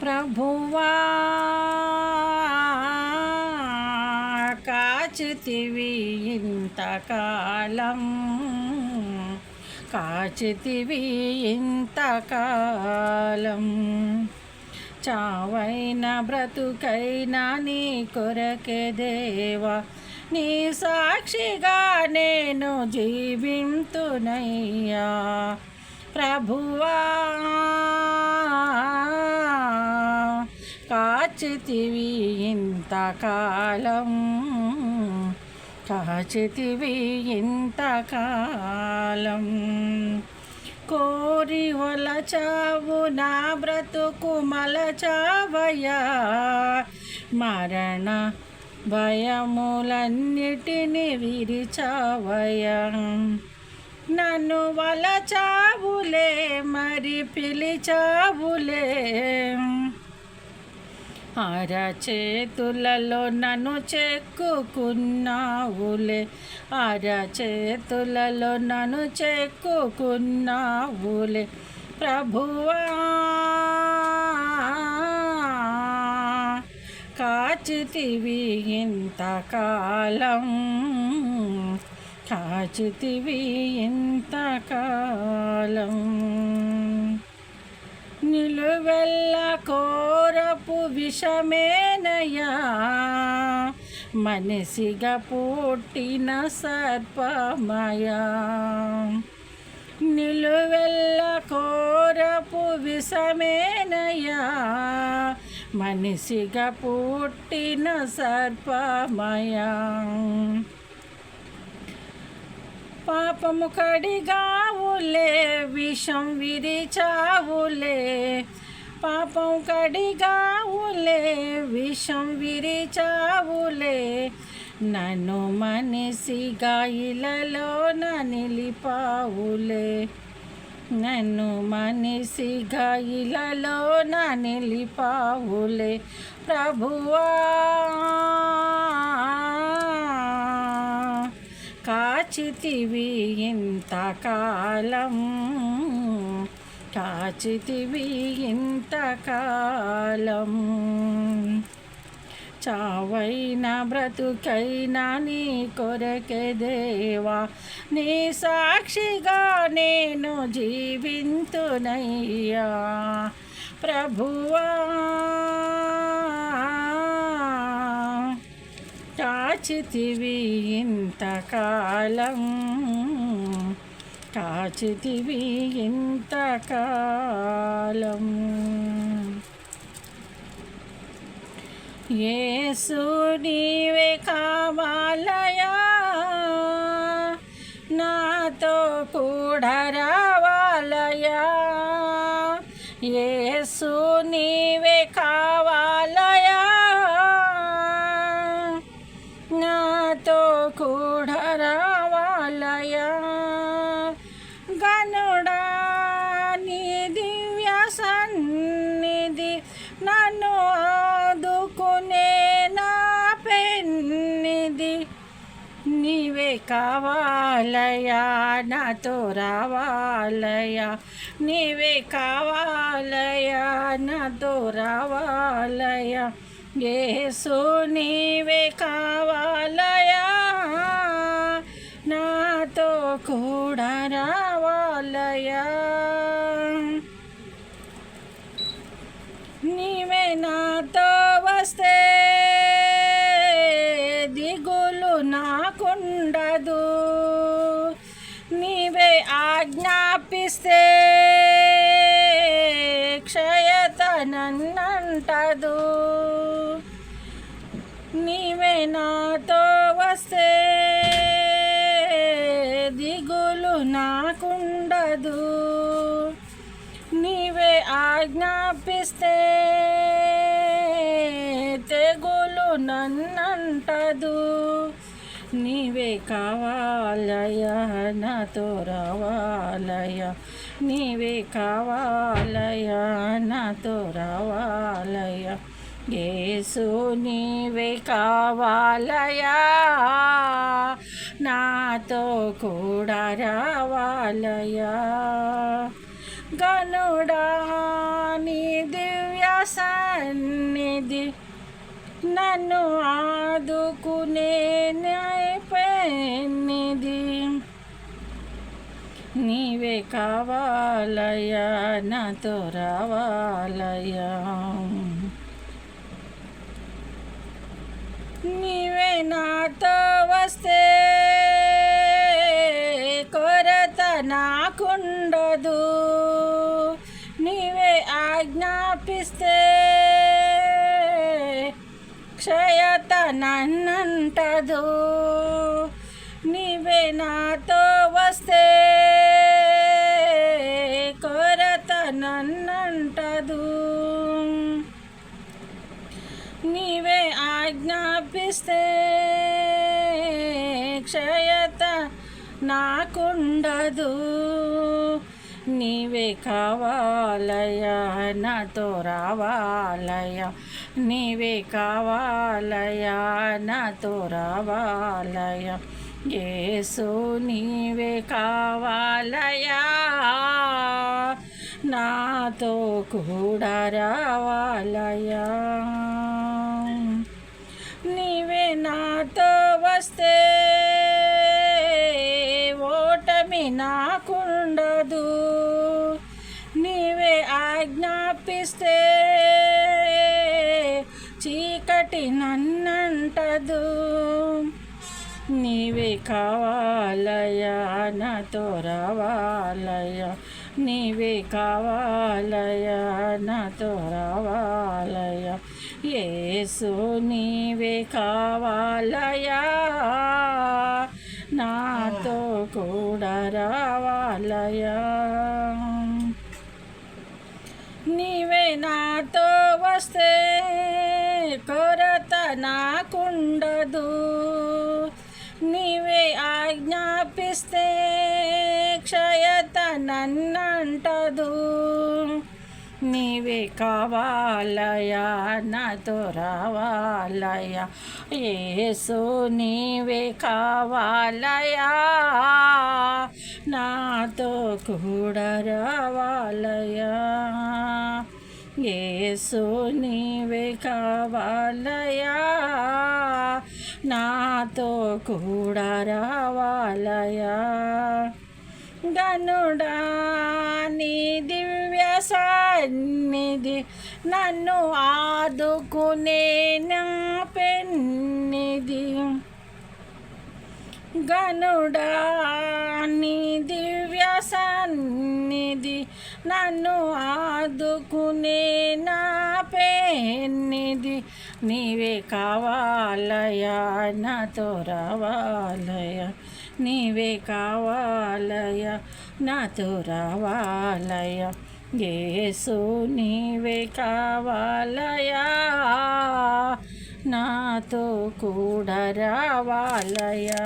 ప్రభువా కాచితివి ఇంతకాలం, కాచితివి ఇంతకాలం. చావైన బ్రతుకైనా నీ కొరకే దేవా, నీ సాక్షిగా నేను జీవింతునయ్యా. ప్రభువా కాచితివి ఇంతకాలం, కాచితివి ఇంతకాలం. కోరి వలచావు నా బ్రతుకు మలచావయ్యా, మరణ భయములన్నిటిని విరిచావయ్యా. నన్ను వలచావులే మరి పిలిచావులే, అరచేతులలో నన్ను చెక్కుకున్నావులే, అరచేతులలో నన్ను చెక్కుకున్నావులే. ప్రభువా కాచితివి ఇంతకాలం, కాచితివి ఇంతకాలం. నిలువెల్ల కోరపు విషమేనయ్యా, మనిషిగా పుట్టిన సర్పమయా. నిలువెల్ల కోరపు విషమేనయ్యా, మనిషిగా పుట్టిన సర్పమయా. పాపము కడిగావులే, విషం విరిచావులే, పాపం కడిగావులే, విషం విరిచావులే. నన్ను మనిషిగా ఇలలోన నిలిపావులే, నన్ను మనిషిగా ఇలలోన నిలిపావులే. ప్రభువా కాచితివి ఇంతకాలం, కాచితివి ఇంతకాలం. చావైన బ్రతుకైనా నీ కొరకే దేవా, నీ సాక్షిగా నేను జీవింతునయ్యా. ప్రభువా కాచితివి ఇంతకాలం, కాచితివి ఇంతకాలం. యేసు నీవే కావాలయా, నాతో కూడా రావాలయా. యేసు నీవే కావాలయా, నాతో కూడా రావాలయా. గనుడా నీ దివ్య సన్నిధి, నన్ను ఆదుకునే నా పెన్నిధి. నీవే కావాలయా, నాతో రావాలయా. నీవే కావాలయా, నాతో రావాలయా. యేసు నీవే కావాలయా, నాతో కూడా రావాలయా. నీవే నాతో వస్తే దిగులు నాకుండదు, నీవే ఆజ్ఞాపిస్తే క్షయత నన్నంటదు. నీవే నాతో వస్తే దిగులు నాకుండదు, నీవే ఆజ్ఞాపిస్తే తెగులు నన్నంటదు. నీవే కావాలయా, నాతో రావాలయా. నీవే కావాలయా, నాతో రావాలయా. యేసు నీవే కావాలయా, నాతో కూడా రావాలయా. గనుడా నీ దివ్య పెన్నిది నన్ను ఆదుకునే పెన్నిది నీవే కావాలయ్యా నాతో రావాలయ్యా నీవే నాతో వస్తే కొరత నాకుండదు నీవే ఆజ్ఞాపిస్తే క్షయత నన్నంటదు నీవే నాతో వస్తే కొరత నన్నంటదు నీవే ఆజ్ఞాపిస్తే క్షయత నాకుండదు నీవే కావాలయ్యా నాతో రావాలయ్యా నీవే కావాలయ్యా నాతో రావాలయ్యా యేసు నీవే కావాలయ్యా నాతో కూడా రావాలయ్యా నీవే నాతో వస్తే ఓటమి నాకుండదు నీవే ఆజ్ఞాపిస్తే చీకటి నన్నంటదు నీవే కావాలయ్యా నాతో రావాలయ్యా నీవే కావాలయ్యా నాతో రావాలయ్యా యేసు నీవే కావాలయ్యా నాతో కూడా రావాలయ్యా నీవే నాతో వస్తే కొరత నాకుండదు నీవే ఆజ్ఞాపిస్తే క్షయత నన్నంటదు నీవే కావాలయ్యా నాతో రావాలయ్యా యేసు నీవే కావాలయ్యా నాతో కూడా రావాలయ్యా యేసు నీవే కావాలయ్యా నాతో కూడా రావాలయ్యా గనుడా నీ దివ్య సన్నిధి నన్ను ఆదుకునే నా పెన్నిది గనుడా నీ దివ్య సన్నిధి నన్ను ఆదుకునే నా పెన్నిది నీవే కావాలయ్యా నాతో రావాలయ్యా నీవే కావాలయ్యా నాతో రావాలయ్యా యేసు నీవే కావాలయ్యా నాతో కూడా రావాలయ్యా